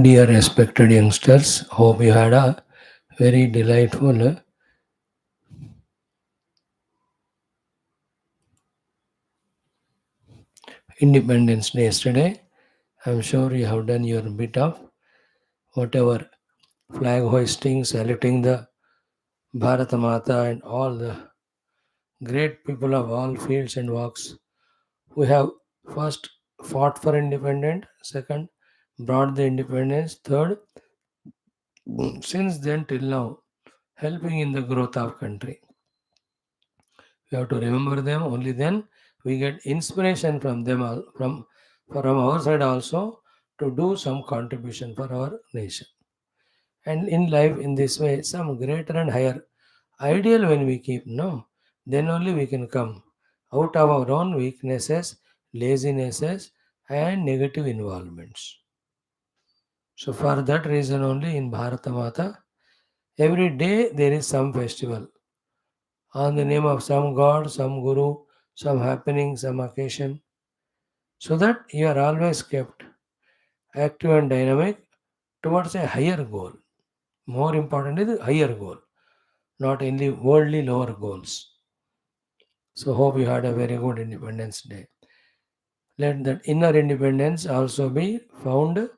Dear respected youngsters, hope you had a very delightful Independence Day yesterday. I'm sure you have done your bit of whatever flag hoisting, saluting the Bharata Mata and all the great people of all fields and walks who have first fought for independence, second brought the independence, third since then till now helping in the growth of country. We have to remember them. Only then we get inspiration from them, from our side also to do some contribution for our nation. And in life, in this way, some greater and higher ideal when we keep, no, then only we can come out of our own weaknesses, lazinesses, and negative involvements. So for that reason only in Bharata Mata, every day there is some festival on the name of some god, some guru, some happening, some occasion, so that you are always kept active and dynamic towards a higher goal. More important is the higher goal, not only worldly lower goals. So hope you had a very good Independence Day. Let that inner independence also be found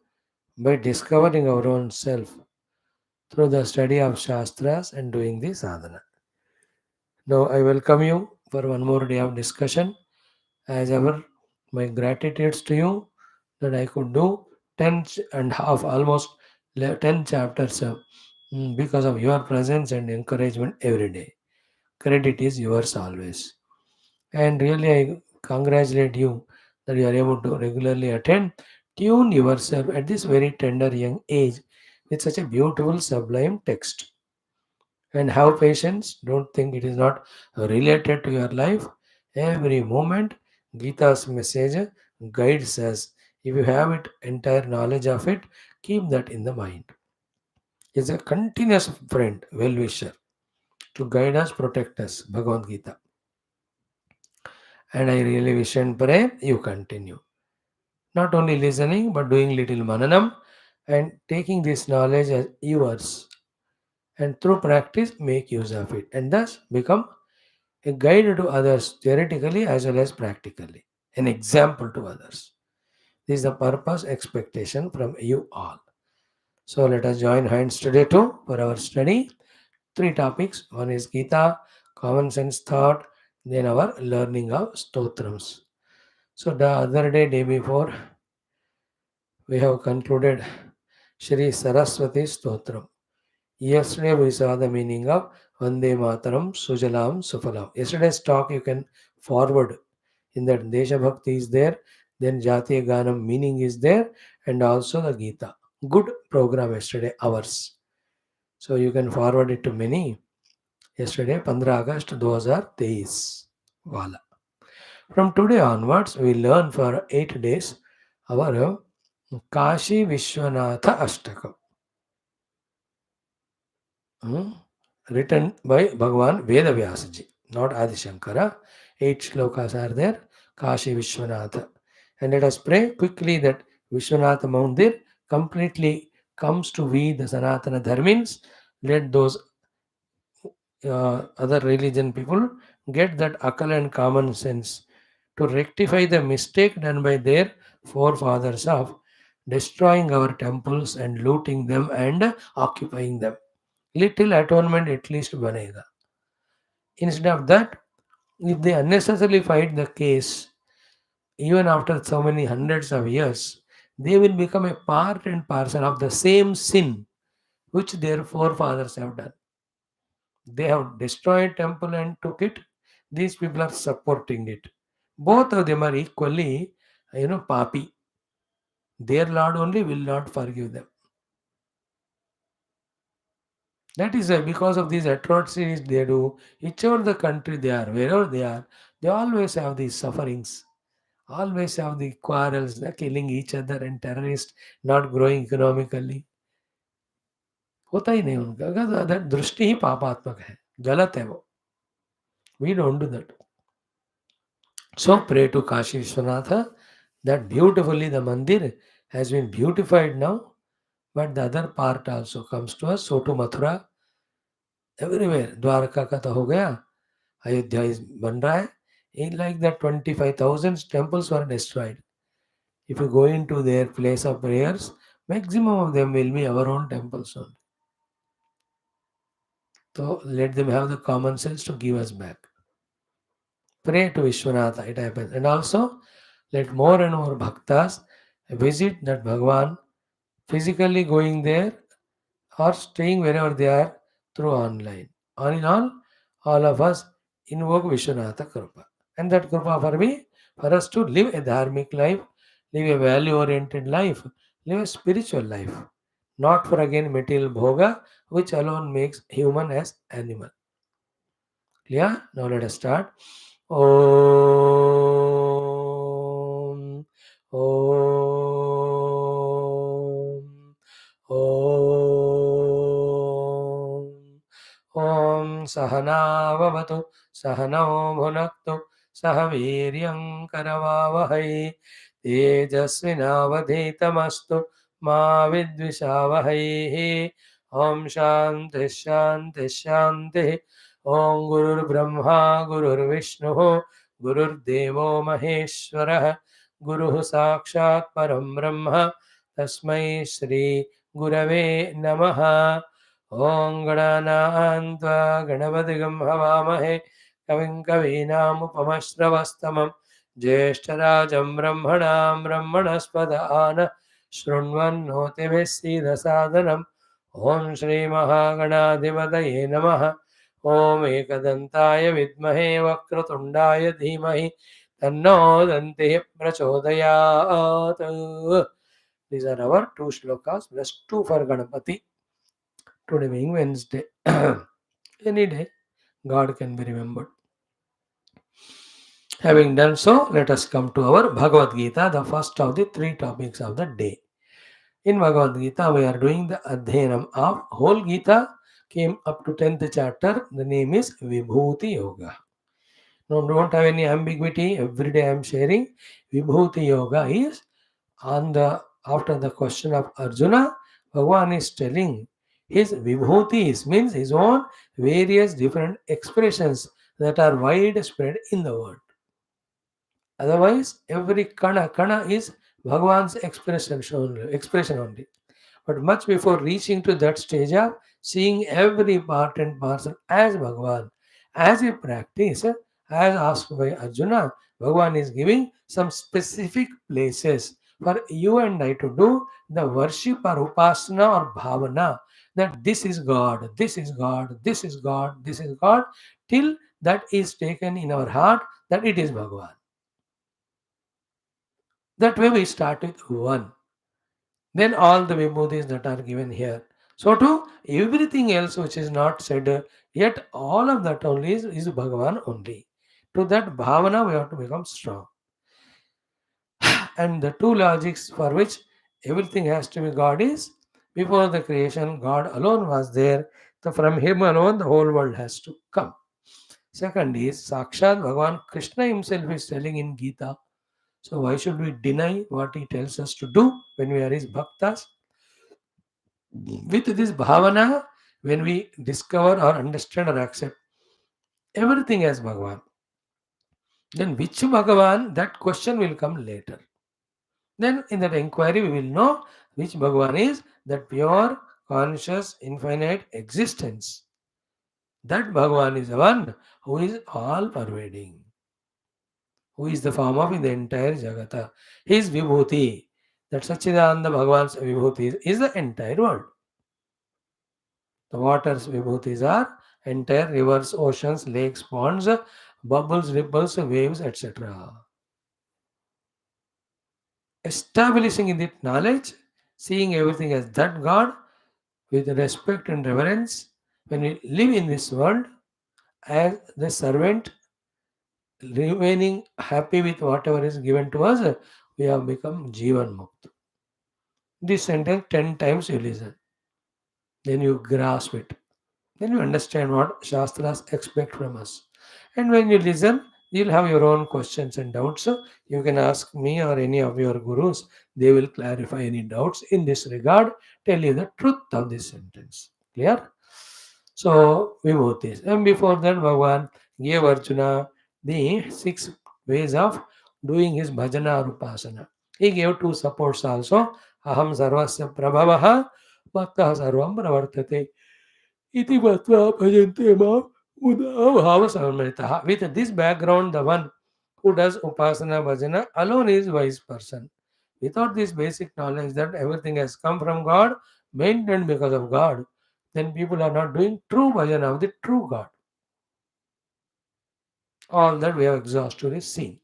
by discovering our own self through the study of Shastras and doing the sadhana. Now I welcome you for one more day of discussion. As ever, my gratitudes to you that I could do 10 and half, almost 10 chapters because of your presence and encouragement every day. Credit is yours always. And really, I congratulate you that you are able to regularly attend, tune yourself at this very tender young age with such a beautiful, sublime text. And have patience. Don't think it is not related to your life. Every moment, Gita's message guides us. If you have it, entire knowledge of it, keep that in the mind. It's a continuous friend, well wisher to guide us, protect us. Bhagavad Gita. And I really wish and pray you continue. Not only listening, but doing little mananam and taking this knowledge as yours. And through practice, make use of it. And thus become a guide to others theoretically as well as practically, an example to others. This is the purpose, expectation from you all. So let us join hands today too for our study. Three topics. One is Gita, common sense thought, then our learning of stotrams. So the other day, day before, we have concluded Shri Saraswati Stotram. Yesterday we saw the meaning of Vande Mataram Sujalam Sufalam. Yesterday's talk you can forward in that Desha Bhakti is there, then Jatiya Ganam meaning is there, and also the Gita. Good program yesterday, ours. So you can forward it to many. Yesterday, 15 August 2023. Wala. From today onwards, we learn for 8 days our Kashi Vishwanatha Ashtakam. Hmm? Written by Bhagavan Vedavyasaji, not Adi Shankara. 8 shlokas are there, Kashi Vishwanatha. And let us pray quickly that Vishwanatha Mandir completely comes to we, the Sanatana Dharmins. Let those other religion people get that akal and common sense to rectify the mistake done by their forefathers of destroying our temples and looting them and occupying them. Little atonement at least banega. Instead of that, if they unnecessarily fight the case, even after so many hundreds of years, they will become a part and parcel of the same sin which their forefathers have done. They have destroyed temple and took it. These people are supporting it. Both of them are equally, papi. Their Lord only will not forgive them. That is why, because of these atrocities they do, whichever the country they are, wherever they always have these sufferings, always have the quarrels, killing each other and terrorists, not growing economically. होता ही नहीं उनका, अगर दृष्टि ही पापात्मक है, गलत है वो. We don't do that. So pray to Kashi Vishwanatha that beautifully the mandir has been beautified now. But the other part also comes to us. So to Mathura, everywhere. Dwarka का तो हो गया, अयोध्या is बन रहा है. In like that 25,000 temples were destroyed. If you go into their place of prayers, maximum of them will be our own temples only. So let them have the common sense to give us back. Pray to Vishwanatha, it happens. And also, let more and more bhaktas visit that Bhagwan, physically going there or staying wherever they are through online. All in all of us invoke Vishwanatha Kripa. And that Kripa for me, for us to live a dharmic life, live a value oriented life, live a spiritual life. Not for again material bhoga, which alone makes human as animal. Clear? Now let us start. Om. Om. Om. Om Sahanavavatu Sahanao Bhunaktu Sahaviryam Karavavahai Tejasvinavadhetamastu Ma Vidvishavahai. Om Shanti Shanti Shanti. Om Gurur Brahma Gurur Vishnu Gurur Devo Maheshwarah Guru Sakshat Param Brahma Tasmai Shri Gurave Namaha. Om Gananantva Ganavadigam Havamahe Kavim Kavinam Jeshtarajam Brahmanam Brahmanaspadana Shrunvan Notibhisi Sadanam. Om Shri Mahaganadhivataye Namaha. Om Ekadantaya Vidmahe Vakrotundaya Dhimahi Tanno Dante Prachodayat. These are our two shlokas, plus two for Ganapati. Today being Wednesday. Any day, God can be remembered. Having done so, let us come to our Bhagavad Gita, the first of the three topics of the day. In Bhagavad Gita, we are doing the Adhyanam of whole Gita, came up to 10th chapter. The name is Vibhuti Yoga. No, don't have any ambiguity. Every day I am sharing. Vibhuti Yoga is on the after the question of Arjuna, Bhagavan is telling his Vibhutis means his own various different expressions that are widespread in the world. Otherwise, every kana is Bhagavan's expression only. But much before reaching to that stage of seeing every part and parcel as Bhagavan, as a practice, as asked by Arjuna, Bhagavan is giving some specific places for you and I to do the worship or upasana or bhavana, that this is God, this is God, this is God, this is God, till that is taken in our heart that it is Bhagavan. That way we start with one. Then all the vibhutis that are given here. So to everything else which is not said, yet all of that only is Bhagavan only. To that bhavana we have to become strong. And the two logics for which everything has to be God is, before the creation, God alone was there. So from him alone the whole world has to come. Second is Sakshat Bhagavan Krishna himself is telling in Geetha. So why should we deny what he tells us to do when we are his bhaktas? With this bhavana, when we discover or understand or accept everything as Bhagavan, then which Bhagavan, that question will come later. Then in that inquiry, we will know which Bhagavan is that pure, conscious, infinite existence. That Bhagavan is the one who is all pervading, who is the form of in the entire Jagata. His Vibhuti, that Sachidananda Bhagavan's Vibhuti is the entire world. The waters vibhutis are entire rivers, oceans, lakes, ponds, bubbles, ripples, waves, etc. Establishing in it knowledge, seeing everything as that God with respect and reverence, when we live in this world as the servant, remaining happy with whatever is given to us, we have become Jivan Mukta. This sentence 10 times you listen, then you grasp it. Then you understand what Shastras expect from us. And when you listen, You'll have your own questions and doubts. You can ask me or any of your gurus. They will clarify any doubts in this regard, tell you the truth of this sentence. Clear? So, Vibhuthis. And before that, Bhagavan gave Arjuna the 6 ways of doing his bhajana or upasana. He gave 2 supports also. Aham sarvasya prabhavaha, bhaktah sarvam pravartate. Iti bhatva bhajante mam bhava samritaha. With this background, the one who does upasana bhajana alone is wise person. Without this basic knowledge that everything has come from God, maintained because of God, then people are not doing true bhajana of the true God. All that we have exhaustively seen.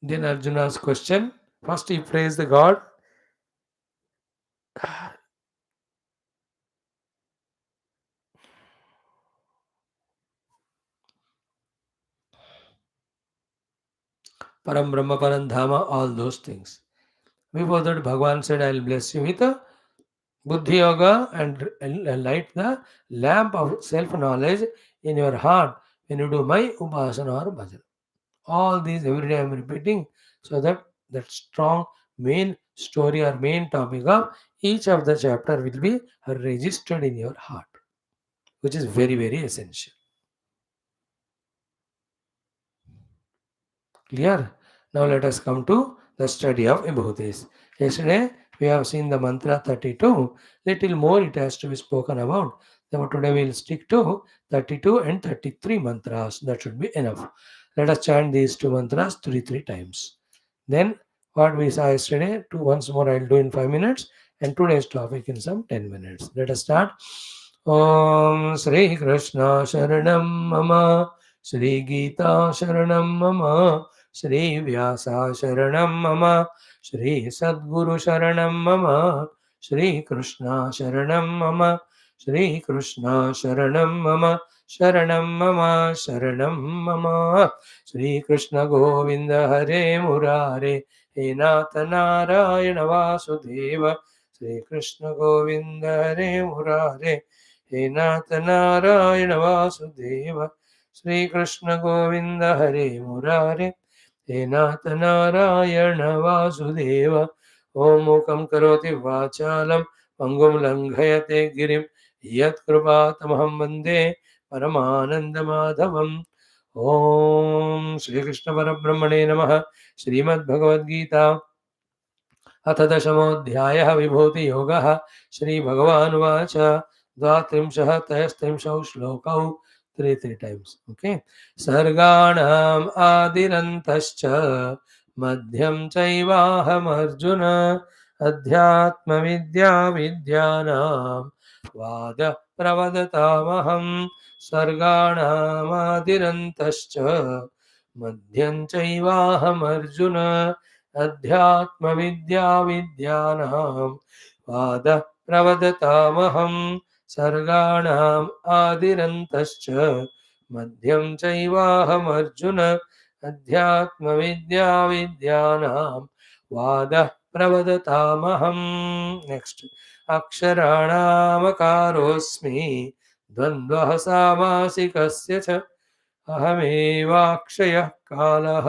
Then Arjuna's question. First he praised the God. Param Brahma, Param Dhama, all those things. Before that, Bhagavan said, I will bless you with a Buddhi Yoga and light the lamp of self knowledge in your heart when you do my Upasana or Bhajan. All these every day I am repeating so that that strong main story or main topic of each of the chapter will be registered in your heart, which is very, very essential. Clear? Now let us come to the study of Vibhutis. Yesterday we have seen the mantra 32. Little more it has to be spoken about. Therefore today we will stick to 32 and 33 mantras. That should be enough. Let us chant these 2 mantras three times. Then what we saw yesterday, once more I will do in 5 minutes, and today's topic in some 10 minutes. Let us start. Om Sri Krishna Sharanam Mama Sri Geetha Sharanam Mama Shri Vyasa Sharanam Mama Shri Sadguru Sharanam Mama Shri Krishna Sharanam Mama Shri Krishna Sharanam Mama Sharanam Mama Sharanam Mama Shri Krishna Govinda Hare Murare He Natha Narayana Vasudeva Shri Krishna Govinda Hare Murare He Natha Narayana Vasudeva Shri Krishna Govinda Hare Murare He Nath Narayana Vasudeva Om Mukam Karoti Vachalam Pangum Langhayate Girim Yat Kripatamaham Vande Paramananda Madhavam Om Shri Krishna Parabrahmane Namaha Srimad Bhagavad Gita अथ दशमोऽध्यायः विभूतियोगः श्रीभगवानुवाच द्वात्रिंशः त्रयस्त्रिंशौ श्लोकौ three times. Okay. सर्गाणाम् आदिरन्तश्च मध्यं चैवाहमर्जुन अध्यात्मविद्या विद्यानां वाद प्रवदतामहं सर्गाणामादिरन्तश्च मध्यं चैवाहमर्जुन अध्यात्मविद्या विद्यानां वादः प्रवदतामहं सर्गाणाम् आदिरन्तश्च मध्यं चैवाहमर्जुन अध्यात्मविद्या विद्यानां वादः प्रवदतामहं next अक्षराणामकारोऽस्मि द्वन्द्वः सामासिकस्य च अहमेवाक्षयः कालः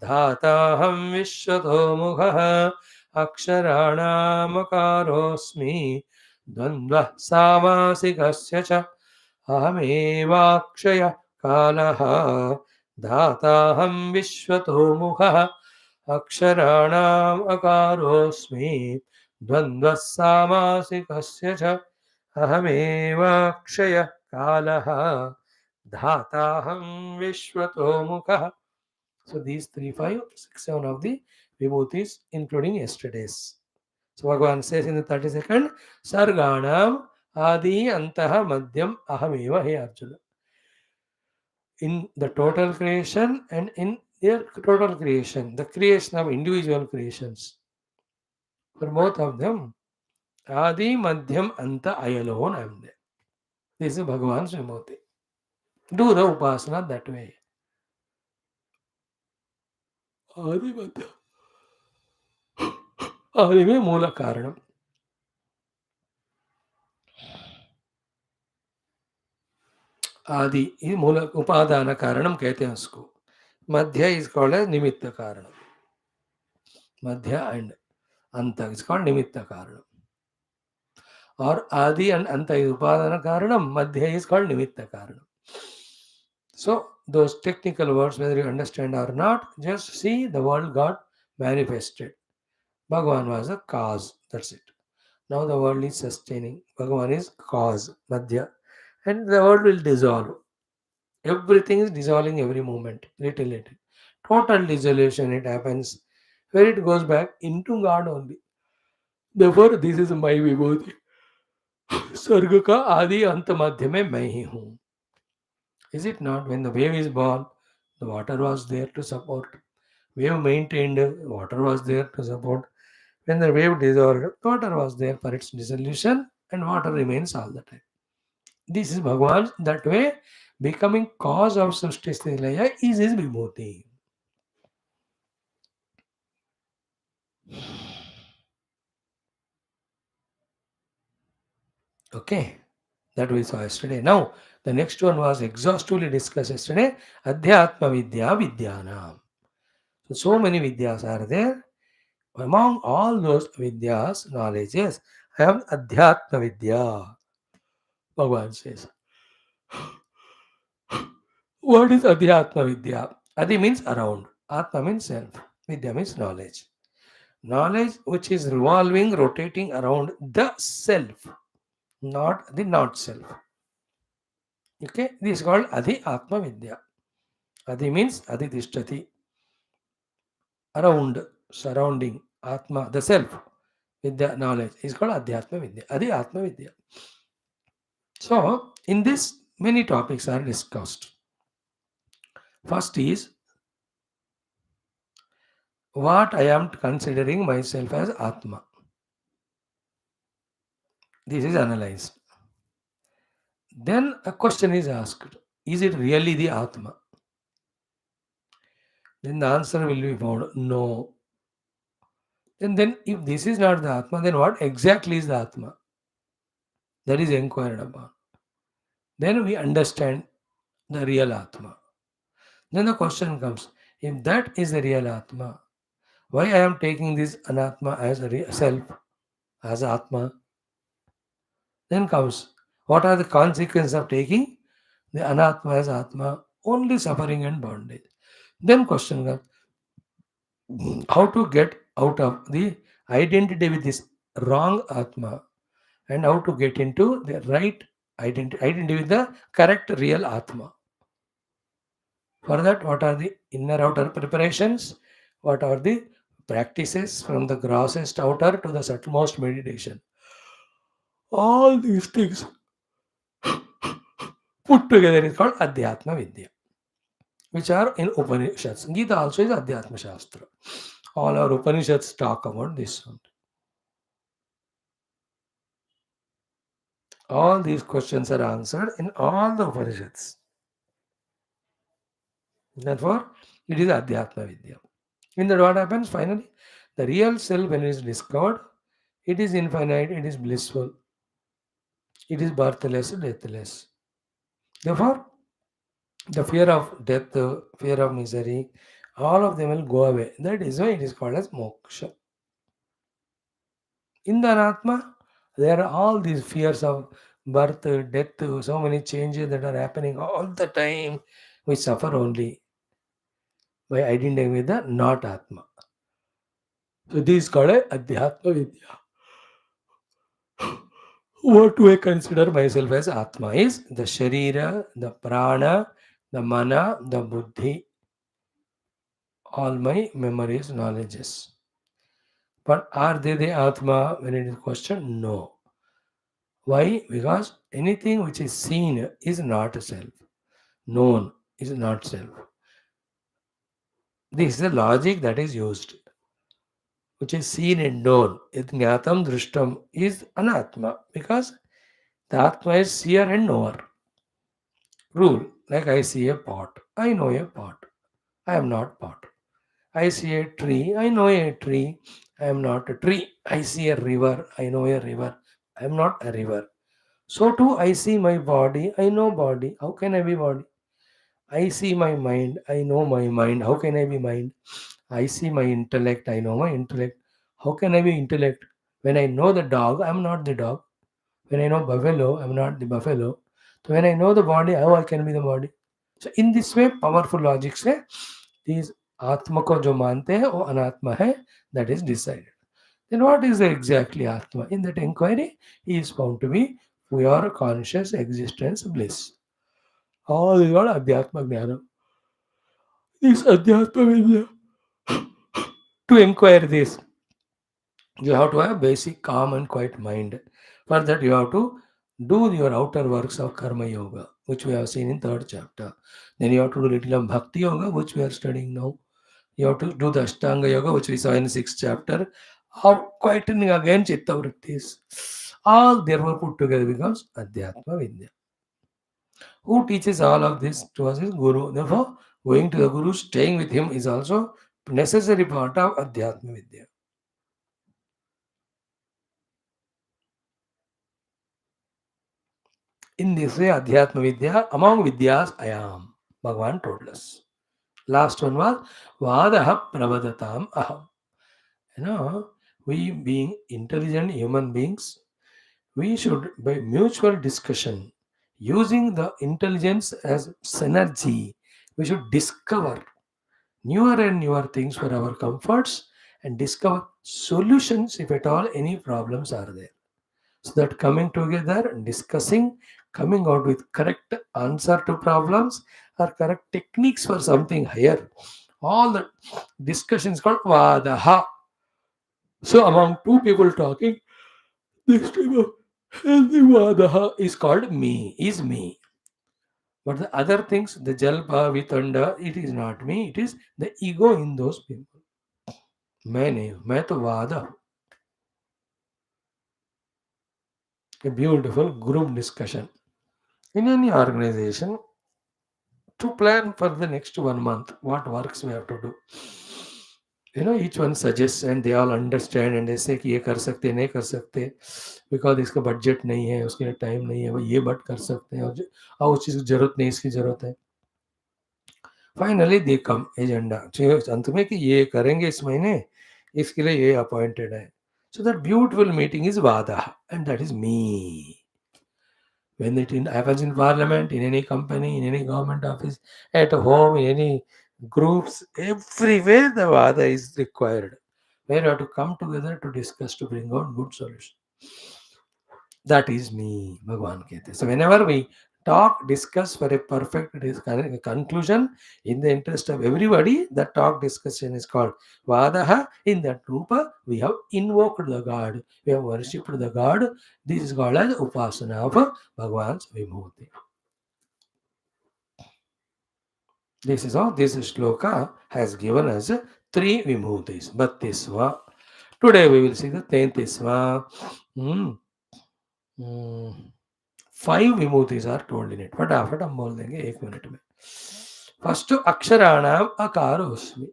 धाताहं विश्वतो मुखः अक्षराणामकारोऽस्मि द्वन्द्वः सामासिकस्य च अहमेवाक्षयः कालः धाताहं विश्वतो मुखः अक्षराणाम् अकारोऽस्मि द्वन्द्वः सामासिकस्य च अहमेवाक्षयः कालः धाताहं विश्वतो मुखः. So these 3, 5, 6, 7 of the vibhutis, including yesterday's. So Bhagavan says in the 32nd, Sarganam Adi Antaha Madhyam Ahameva He Arjuna. In the total creation and in their total creation, the creation of individual creations. For both of them, Adi Madhyam Anta I alone am there. This is Bhagavan's vibhuti. Do the upasana that way. Adi Madhyam. Adime Mula Karanam. आदि ये मूल उपादान कारणम कहते हैं उसको. मध्य is called as निमित्त कारणम. मध्य and anta is called निमित्त कारणम. Or adi and anta is upadana karanam, madhya is called nimitta karanam. So those technical words, whether you understand or not, just see the world got manifested. Bhagavan was a cause, that's it. Now the world is sustaining. Bhagavan is cause, madhya, and the world will dissolve. Everything is dissolving every moment, little little. Total dissolution it happens where it goes back into God only. Therefore, this is my vibhuti. स्वर्ग का आदि अंत मध्य में मैं ही हूँ. Is it not? When the wave is born, the water was there to support. Wave maintained, water was there to support. When the wave dissolved, water was there for its dissolution, and water remains all the time. This is Bhagavan. That way, becoming cause of Srishti Sthiti Laya is his vibhuti. Okay, that we saw yesterday. Now, the next one was exhaustively discussed yesterday. Adhyatma Vidya Vidyanam. So many Vidyas are there. Among all those Vidyas, knowledges, I am Adhyatma Vidya. Bhagavan says. What is Adhyatma Vidya? Adi means around. Atma means self. Vidya means knowledge. Knowledge which is revolving, rotating around the self, not the not self. Okay, this is called Adi Atma Vidya. Adi means Adi Tishtati, around, surrounding, Atma, the self. Vidya, knowledge, is called Adhyatma Vidya. Adi Atma Vidya. So, in this, many topics are discussed. First is what I am considering myself as Atma. This is analyzed. Then a question is asked: is it really the Atma? Then the answer will be found: no. And then, if this is not the Atma, then what exactly is the Atma? That is inquired upon. Then we understand the real Atma. Then the question comes: if that is the real Atma, why I am taking this Anatma as a self, as Atma? Then comes, what are the consequences of taking the Anatma as Atma? Only suffering and bondage. Then question comes, how to get out of the identity with this wrong Atma and how to get into the right identity with the correct real Atma. For that, what are the inner outer preparations? What are the practices from the grossest outer to the subtlemost meditation? All these things put together is called Adhyatma Vidya, which are in Upanishads. Geetha also is Adhyatma Shastra. All our Upanishads talk about this one. All these questions are answered in all the Upanishads. Therefore, it is Adhyatma Vidya. In that, what happens finally? The real self, when it is discovered, it is infinite, it is blissful, it is birthless, deathless. Therefore, the fear of death, the fear of misery, all of them will go away. That is why it is called as moksha. In the Anatma, there are all these fears of birth, death, so many changes that are happening all the time. We suffer only by identifying with the not Atma. So this is called a Adhyatma Vidya. What do I consider myself as Atma is the Sharira, the Prana, the Mana, the Buddhi, all my memories, knowledges. But are they the Atma when it is questioned? No. Why? Because anything which is seen is not self. Known is not self. This is the logic that is used. Which is seen and known. Jnatam drishtam is anatma. Because the Atma is seer and knower. Rule. Like I see a pot. I know a pot. I am not pot. I see a tree. I know a tree. I am not a tree. I see a river. I know a river. I am not a river. So too I see my body, I know body. How can I be body? I see my mind, I know my mind. How can I be mind? I see my intellect, I know my intellect. How can I be intellect? When I know the dog, I'm not the dog. When I know buffalo, I'm not the buffalo. So when I know the body, how I can be the body? So in this way, powerful logic से these आत्मा को जो मानते हैं वो अनात्मा है, that is decided. Then what is exactly Atma? In that inquiry, he is found to be pure conscious existence bliss. All is what Adhyatma Jnana. This Adhyatma Vidya. To inquire this, you have to have basic calm and quiet mind. For that, you have to do your outer works of Karma Yoga, which we have seen in third chapter. Then you have to do little of Bhakti Yoga, which we are studying now. You have to do the Ashtanga Yoga, which we saw in sixth chapter, of quietening again Chitta Vrittis. All therefore put together becomes Adhyatma Vidya. Who teaches all of this to us is Guru. Therefore, going to the Guru, staying with him is also necessary part of Adhyatma Vidya. In this way, Adhyatma Vidya, among Vidyas, I am. Bhagavan told us. Last one was Vadaha Pravadatam Aham. You know, we being intelligent human beings, we should, by mutual discussion, using the intelligence as synergy, we should discover newer and newer things for our comforts and discover solutions if at all any problems are there. So that coming together, discussing, coming out with correct answer to problems or correct techniques for something higher. All the discussions called Vadaha. So among two people talking, this type of healthy Vadaha is called me, is me. But the other things, the Jalpa, Vitanda, it is not me, it is the ego in those people. मैं नहीं हूं, मैं तो वादा हूं. A beautiful group discussion in any organization to plan for the next 1 month what works we have to do. You know, each one suggests and they all understand and they say कि ये कर सकते नहीं कर सकते because इसका budget नहीं है, उसके लिए टाइम नहीं है, वो ये बट कर सकते हैं और उस चीज़ की जरूरत नहीं, इसकी जरूरत है. फाइनली दे कम एजेंडा अंत में कि ये करेंगे इस महीने, इसके लिए ये अपॉइंटेड है. So that beautiful meeting is वादा and that is me. When happens in parliament, in any company, in any government office, at home, in any groups, everywhere the vada is required. Where you have to come together to discuss to bring out good solution. That is me, Bhagwan कहते. So whenever we talk, discuss for a perfect conclusion in the interest of everybody, the talk discussion is called Vadaha. In that rupa, we have invoked the God, we have worshipped the God. This is called as Upasana of Bhagwan's Vibhuti. This is how this shloka has given us three Vibhutis. Bhattisva. Today we will see the 10th. Hmm. Hmm. 5 विभूतिज are told in it. फटाफट हम बोल देंगे 1 minute में. First अक्षराणाम अकारोस्मि.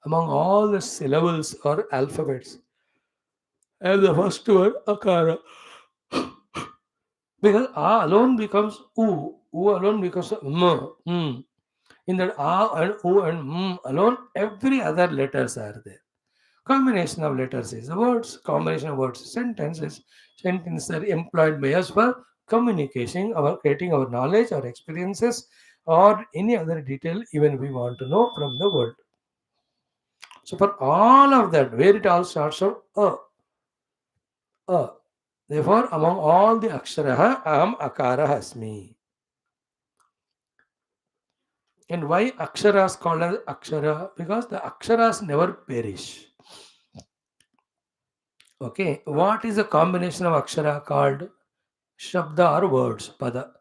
Among all the syllables or alphabets, and the first word akara, because a alone becomes u alone becomes m. In that a and u and alone, every other letters are there. Combination of letters is the words, combination of words, sentences. Sentences are employed by us for communication, our creating our knowledge, our experiences, or any other detail even we want to know from the world. So for all of that, where it all starts from a. Therefore, among all the aksharaha, aham akara asmi. And why aksharas called as akshara? Because the aksharas never perish. Okay, what is the combination of akshara called? Shabda or words, pada.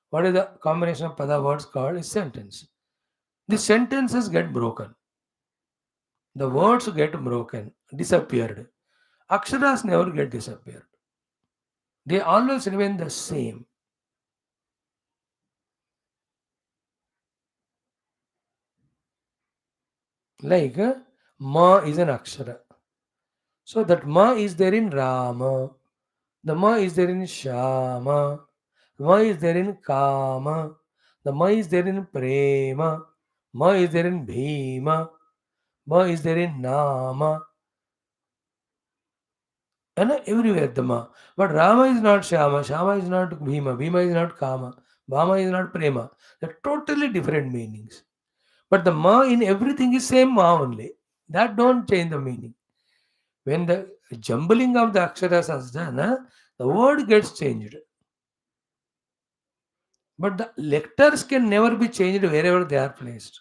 What is the combination of pada words called? Is sentence. The sentences get broken. The words get broken, disappeared. Aksharas never get disappeared. They always remain the same. Like ma is an akshara. So that ma is there in Rama. The ma is there in Shama. The ma is there in Kama. The ma is there in Prema. Ma is there in Bhima. Ma is there in Nama. And everywhere the ma. But Rama is not Shama. Shama is not Bhima. Bhima is not Kama. Bhama is not Prema. They're totally different meanings. But the ma in everything is same ma only. That don't change the meaning. When the jumbling of the aksharas is done, the word gets changed. But the letters can never be changed wherever they are placed.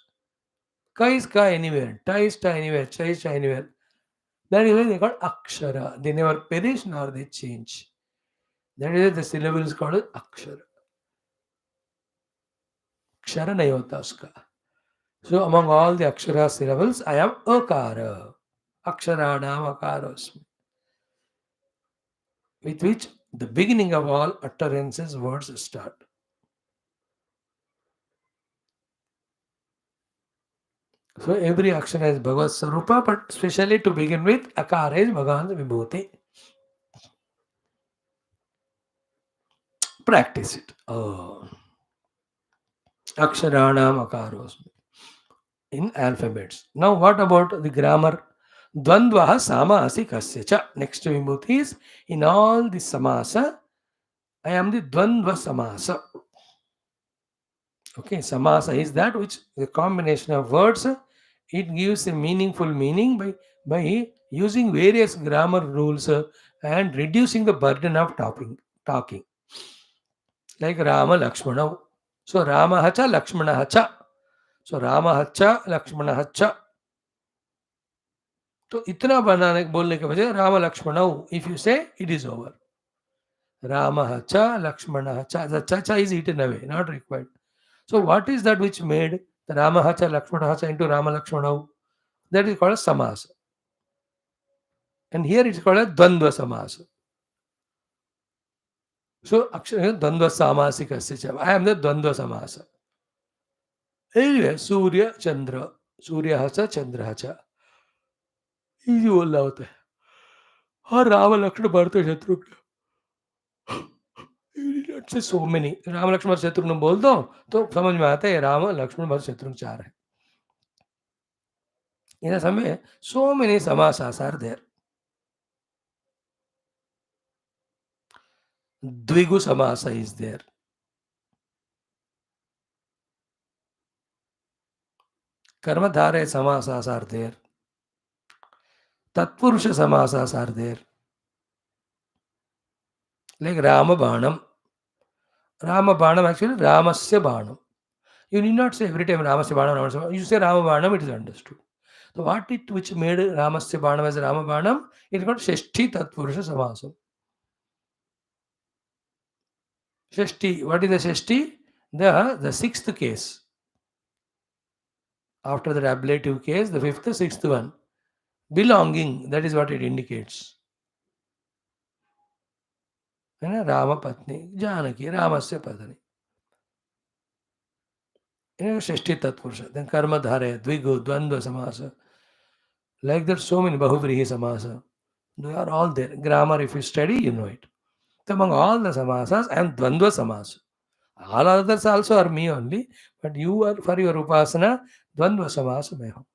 Ka is ka anywhere, ta is ta anywhere, cha is cha anywhere. That is why they call akshara. They never perish nor they change. That is why the syllable is called akshara. Kshara nahi hota uska. So among all the akshara syllables, I am akara. Aksharanam akarosmi. With which the beginning of all utterances words start. So every akshara is Bhagavad Sarupa, but especially to begin with, akara is Bhagavan's Vibhuti. Practice it. Oh. Aksharanam akaros in alphabets. Now what about the grammar? Dvandvaha samasi kasya cha. Next Vibhuti is in all the samasa, I am the Dvandva samasa. Okay, samasa is that which the combination of words, it gives a meaningful meaning by using various grammar rules and reducing the burden of talking. Like Rama Lakshmana. So Rama hacha Lakshmana hacha. So Rama hacha Lakshmana hacha. तो इतना बनाने बोलने के वजह Ram Lakshman if you से it is over Ram च लक्ष्मण च the cha is eaten away not required. So what is that which made the Rama cha Lakshmana cha into Rama Lakshmana? That is called a samasa, and here it's called a dvandva samasa. So dvandva samasika. I am the dvandva samasa. Anyway, Surya Chandra. Surya hacha Chandra hacha. Easy बोलना होता है. और राम लक्ष्मण भरत शत्रुघ्न से so many Ram Lakshman Shatrughan बोल दो तो समझ में आता है राम लक्ष्मण भरत शत्रुघ्न चार है. इन समय so many samasas are there. Dvigu samasa is there. Karmadhare samasas are there. Tatpurusha samasas are there. Like Rama Banam. Rama Banam actually Ramasya Banam. You need not say every time Ramasya Banam, Ramasya Banam. You say Rama Banam, it is understood. So what it which made Ramasya Banam as Rama Banam? It is called Shashti Tatpurusha Samasam. Shashti. What is the Shashti? The sixth case. After the ablative case, the fifth, sixth one. Belonging, that is what it indicates. Rama Patni, Janaki, Ramasya Patni. Shashti Tatpurusha. Then Karma Dhare, Dvigu, Dvandva Samasa. Like that, so many Bahuvrihi Samasa. They are all there. Grammar, if you study, you know it. So among all the Samasas, I am Dvandva Samasa. All others also are me only, but you are for your Upasana, Dvandva Samasa mein ho.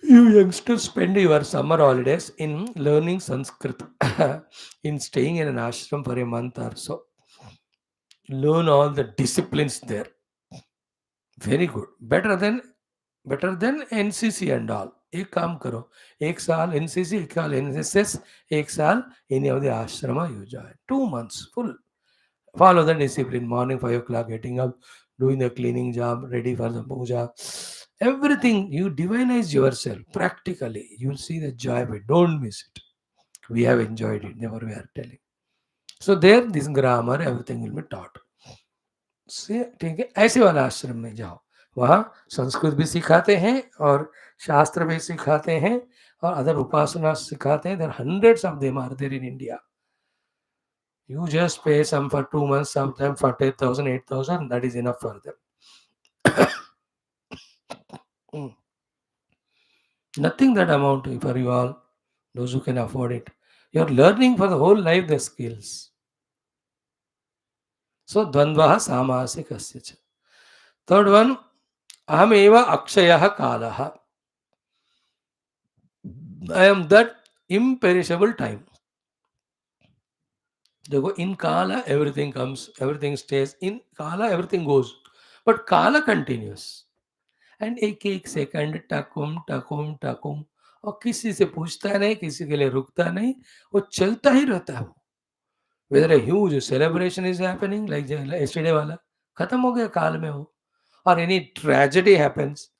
You youngsters spend your summer holidays in learning Sanskrit, in staying in an ashram for a month or so. Learn all the disciplines there. Very good. Better than NCC and all. एक काम करो, एक साल NCC, एक साल NSS, एक साल any of the ashrama you join. 2 months full. Follow the discipline. Morning 5 o'clock, getting up, doing the cleaning job, ready for the puja. Everything you divinize yourself practically. You'll see the joy of it. Don't miss it. We have enjoyed it. Never we are telling. So there, this grammar, everything will be taught. से ठीक है, ऐसे वाला आश्रम में जाओ. वहाँ संस्कृत भी सिखाते हैं और शास्त्र भी सिखाते हैं और अदर उपासना सिखाते हैं. There are hundreds of them are there in India. You just pay some for 2 months, sometimes for 10,000, 8,000. That is enough for them. Nothing that amount for you all, those who can afford it. You're learning for the whole life the skills. So dvandvaha samasikasya cha. Third one, ahameva akshayah kalaha. I am that imperishable time. देखो in kala everything comes, everything stays. In kala everything goes, but kala continues. And एक एक second टकुम टकुम टकुम, और किसी से पूछता नहीं, किसी के लिए रुकता नहीं, वो चलता ही रहता है वो. Whether a huge celebration is happening like yesterday वाला, खत्म हो गया काल में वो. और any tragedy happens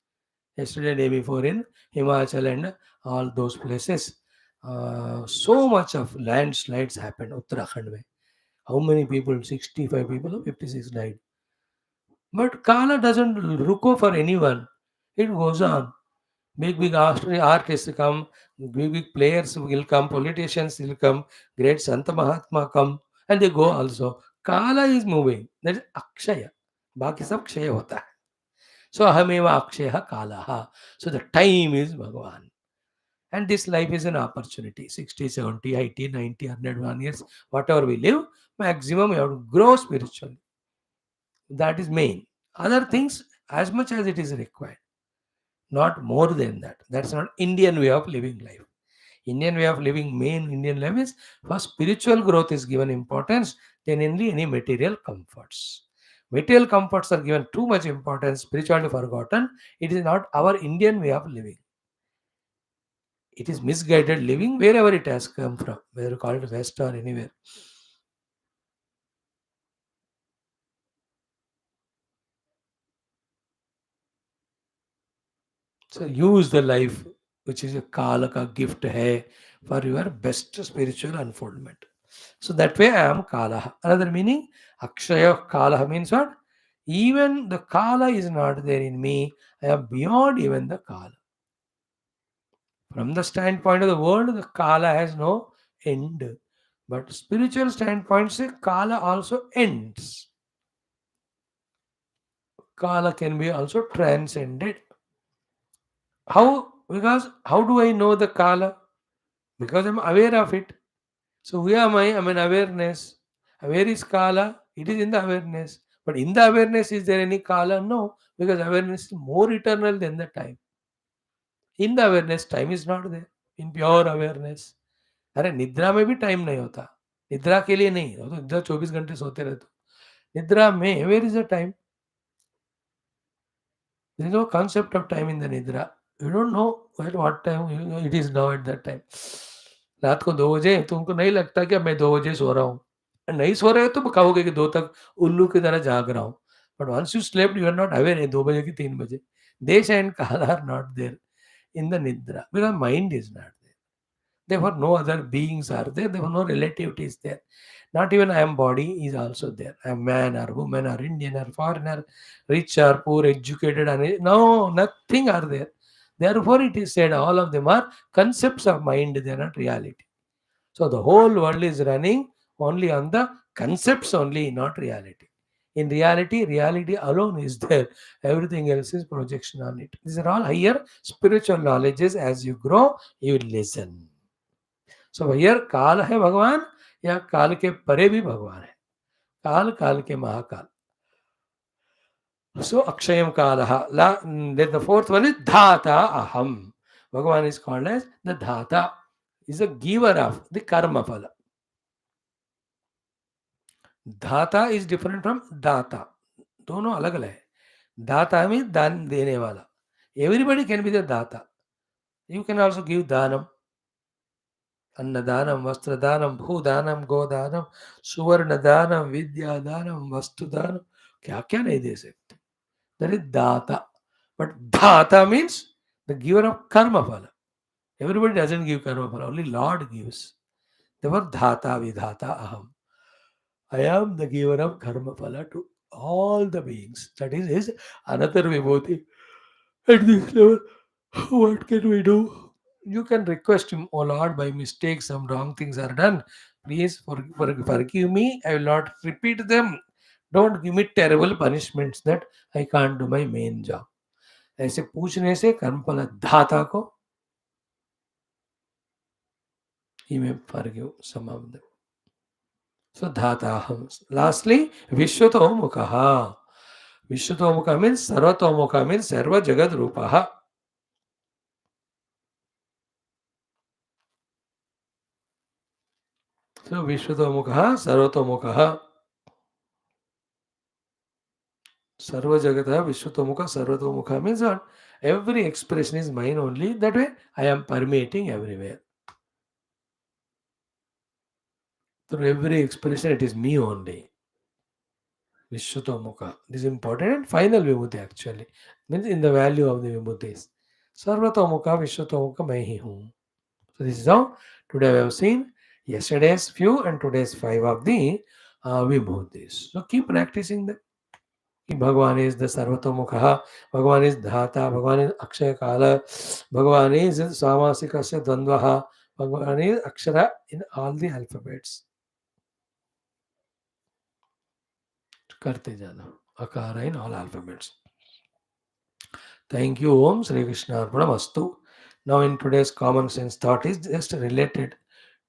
yesterday day before in Himachal and all those places, so much of landslides happened Uttarakhand mein. How many people? 65 people or 56 died. But Kala doesn't ruko for anyone. It goes on. Big artists come, big players will come, politicians will come, great Santa Mahatma come, and they go also. Kala is moving. That is Akshaya. बाकी सब क्षय होता है. So अहमेव अक्षयः कालः. So the time is Bhagavan. And this life is an opportunity. 60, 70, 80, 90, 101 years, whatever we live, maximum we have to grow spiritually. That is main. Other things, as much as it is required, not more than that. That's not Indian way of living life. Indian way of living, main Indian life is for spiritual growth is given importance than any material comforts. Material comforts are given too much importance, spirituality forgotten. It is not our Indian way of living. It is misguided living wherever it has come from, whether you call it West or anywhere. So use the life which is a kala ka gift hai for your best spiritual unfoldment. So that way I am kala. Another meaning, akshaya kala means what? Even the kala is not there in me. I am beyond even the kala. From the standpoint of the world, the kala has no end. But spiritual standpoint say kala also ends. Kala can be also transcended. How? Because how do I know the kala? Because I'm aware of it. So who am I? I'm an awareness. Where is kala? It is in the awareness. But in the awareness, is there any kala? No, because awareness is more eternal than the time. In the awareness, time is not there. In pure awareness. अरे निद्रा में भी time नहीं होता. निद्रा के लिए नहीं, वो तो निद्रा 24 घंटे सोते रहते. निद्रा में where is the time? There is no concept of time in the nidra. You don't know at what time it is now at that time. रात को 2 बजे तुमको नहीं लगता कि मैं 2 बजे सो रहा हूँ. नहीं सो रहे हो तो कहोगे कि 2 तक उल्लू की तरह जाग रहा हूँ. But once you slept, you are not aware है 2 बजे की 3 बजे. Desha and Kala are not there in the nidra because mind is not there. Therefore, no other beings are there. Therefore, no relativity is there. Not even I am body is also there. I am man or woman or Indian or foreigner, rich or poor, educated or no, nothing are there. Therefore, it is said all of them are concepts of mind, they are not reality. So the whole world is running only on the concepts only, not reality. In reality, reality alone is there. Everything else is projection on it. These are all higher spiritual knowledges. As you grow, you listen. सो भैया काल है भगवान या काल के परे भी भगवान है. काल काल के महाकाल. सो अक्षयम काल. द फोर्थ वन इज धाता अहम. भगवान इज कॉल्ड एज द धाता, is a giver of the कर्म फल. धाता इज डिफरेंट फ्रॉम दाता. दोनों अलग अलग है. दाता में दान देने वाला. एवरीबडी कैन बी द दाता. यू कैन ऑल्सो गिव दानम. अन्नदानम, वस्त्रदानम, भूदानम, गोदानम, सुवर्णदानम, विद्यादानम, वस्तुदानम. क्या क्या नहीं दे सकते. दैट इज दाता. बट धाता मीन्स द गिवर ऑफ कर्म फल. एवरीबडी डजंट गिव कर्म फल, ओनली लॉर्ड गिव्स. देवर धाता विधाता अहम. I am the giver of karma phala to all the beings. That is his another vibhuti. At this level, what can we do? You can request him, oh Lord, by mistake some wrong things are done. Please forgive me. I will not repeat them. Don't give me terrible punishments that I can't do my main job. ऐसे पूछने से कर्मफल धाता को He may forgive some of them. So dhataham. Lastly, Vishwatomukaha. Vishwatomuka means Sarvatomuka means Sarva Jagad Rupaha. So Vishwatomukaha, Sarvatomukaha. Sarva Jagata, Vishwatomuka, Sarvatomuka means what? Every expression is mine only. That way I am permeating everywhere. Through every expression it is me only. Vishwatomuka. This is important and final Vibhuti actually. Means in the value of the Vibhutis. Sarvatomuka, Vishwatomuka, मैं ही हूँ. So this is how today we have seen yesterday's few and today's five of the Vibhutis. So keep practicing them. Bhagavan is the Sarvatomukha, Bhagavan is Dhata, Bhagavan is Akshaya Kala, Bhagavan is Samasikasya Dvandvaha, Bhagavan is Akshara in all the alphabets. Karte jana. Akara in all alphabets. Thank you. Om Sri Krishna Arpanamastu. Now in today's common sense thought is just related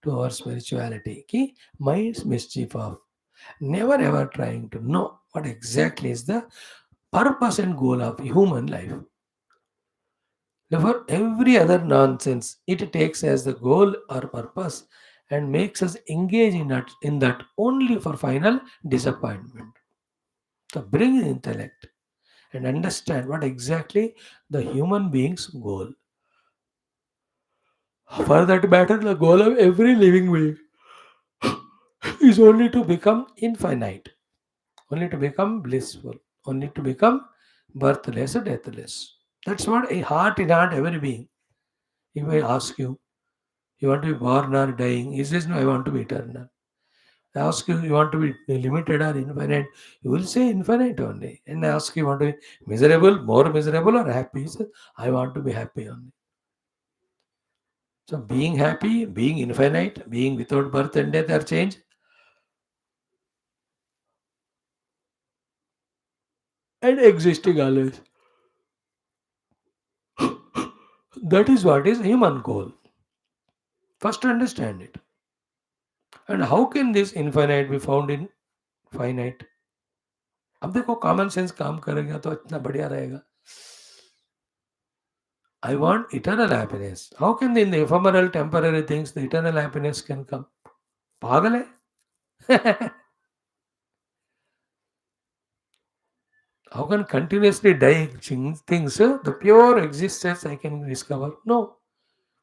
to our spirituality. Ki mind's mischief of never ever trying to know what exactly is the purpose and goal of human life. Therefore, every other nonsense it takes as the goal or purpose and makes us engage in that only for final disappointment. So bring intellect and understand what exactly the human being's goal. For that matter, the goal of every living being is only to become infinite, only to become blissful, only to become birthless or deathless. That's what a heart in heart every being. If I ask you, you want to be born or dying, he says, no, I want to be eternal. I ask you, you want to be limited or infinite, you will say infinite only. And I ask you, you want to be miserable, more miserable or happy? He says, I want to be happy only. So being happy, being infinite, being without birth and death or change, and existing always. That is what is human goal. First understand it. And how can this infinite be found in finite? अब देखो common sense काम करेगा तो इतना बढ़िया रहेगा. I want eternal happiness. How can in the ephemeral temporary things the eternal happiness can come? पागल है. How can continuously dying things the pure existence I can discover? No.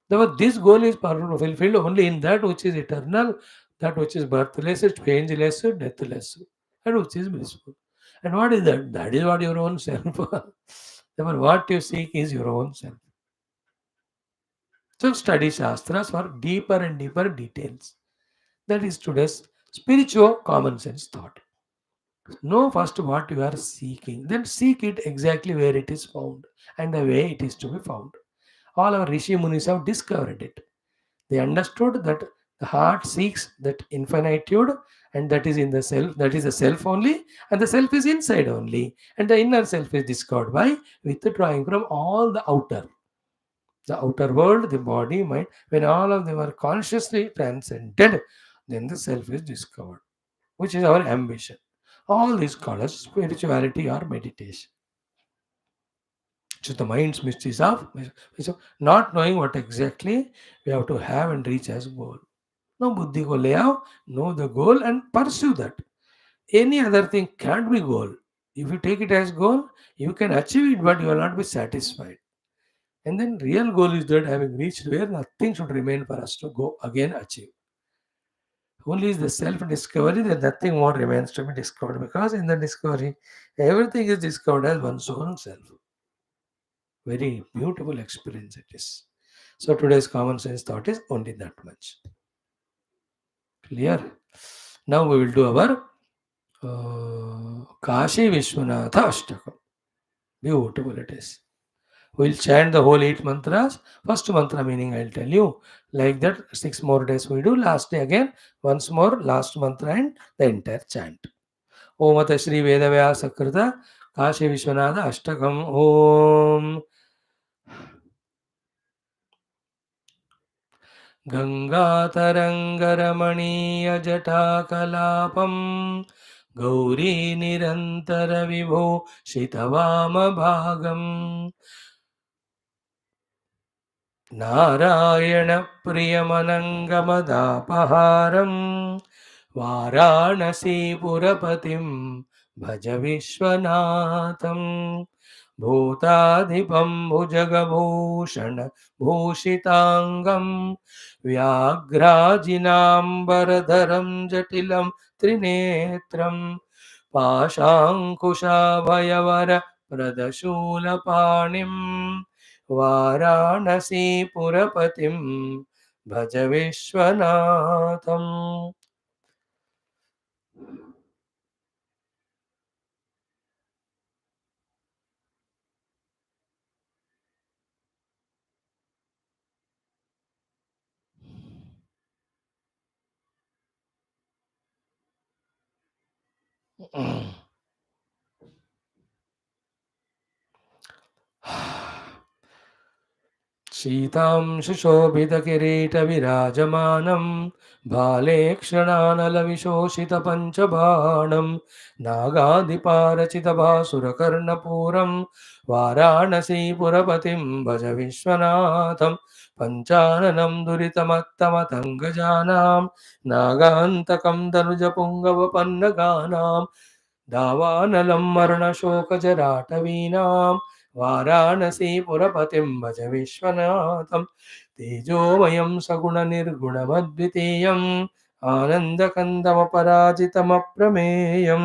Therefore, this goal is fulfilled only in that which is eternal, that which is birthless, changeless, deathless, and which is blissful. And what is that? That is what your own self. Therefore, what you seek is your own self. So study Shastras for deeper and deeper details. That is today's spiritual common sense thought. Know first what you are seeking, then seek it exactly where it is found and the way it is to be found. All our Rishi Munis have discovered it. They understood that the heart seeks that infinitude and that is in the self, that is the self only, and the self is inside only, and the inner self is discovered by withdrawing from all the outer world, the body, mind. When all of them are consciously transcended, then the self is discovered, which is our ambition. All these called as spirituality or meditation. So the mind's mysteries of so not knowing what exactly we have to have and reach as goal. No buddhi ko le aao, know the goal and pursue that. Any other thing can't be goal. If you take it as goal, you can achieve it, but you will not be satisfied. And then real goal is that having reached where nothing should remain for us to go again achieve. Only is the self-discovery that nothing more remains to be discovered because in the discovery, everything is discovered as one's own self. Very beautiful experience it is. So today's common sense thought is only that much. Clear? Now we will do our Kashi Vishwanatha Ashtakam. Beautiful it is. We'll chant the whole 8 mantras. First mantra meaning I'll tell you. Like that, 6 more days we do. Last day again, once more, last mantra and the entire chant. Om Ata Shri Vedavyasa Krita Kashi Vishwanatha Ashtakam Om गङ्गातरङ्गरमणीयजटाकलापं गौरीनिरन्तरविभूषितवामभागम् नारायणप्रियमनङ्गमदापहारं वाराणसीपुरपतिं भज विश्वनाथं भूताधिपं भुजगभूषण भूषिताङ्गं व्याघ्राजिनाम्बरधरं जटिलं त्रिनेत्रं पाशाङ्कुशाभयवरप्रदशूलपाणिं वाराणसीपुरपतिं भज विश्वनाथम्. शीतां सुशोभितकिरीटविराजमानं भाले क्षणानलविशोषितपञ्चबाणं नागादिपारचितभासुरकर्णपूरं वाराणसीपुरपतिं भज विश्वनाथं पञ्चाननं दुरितमत्तमतङ्गजानां नागान्तकं दनुजपुङ्गवपन्नगानां दावानलं मरणशोकजराटवीनां वाराणसीपुरपतिं भज विश्वनाथं तेजोमयं सगुणनिर्गुणमद्वितीयम् आनन्दकन्दमपराजितमप्रमेयं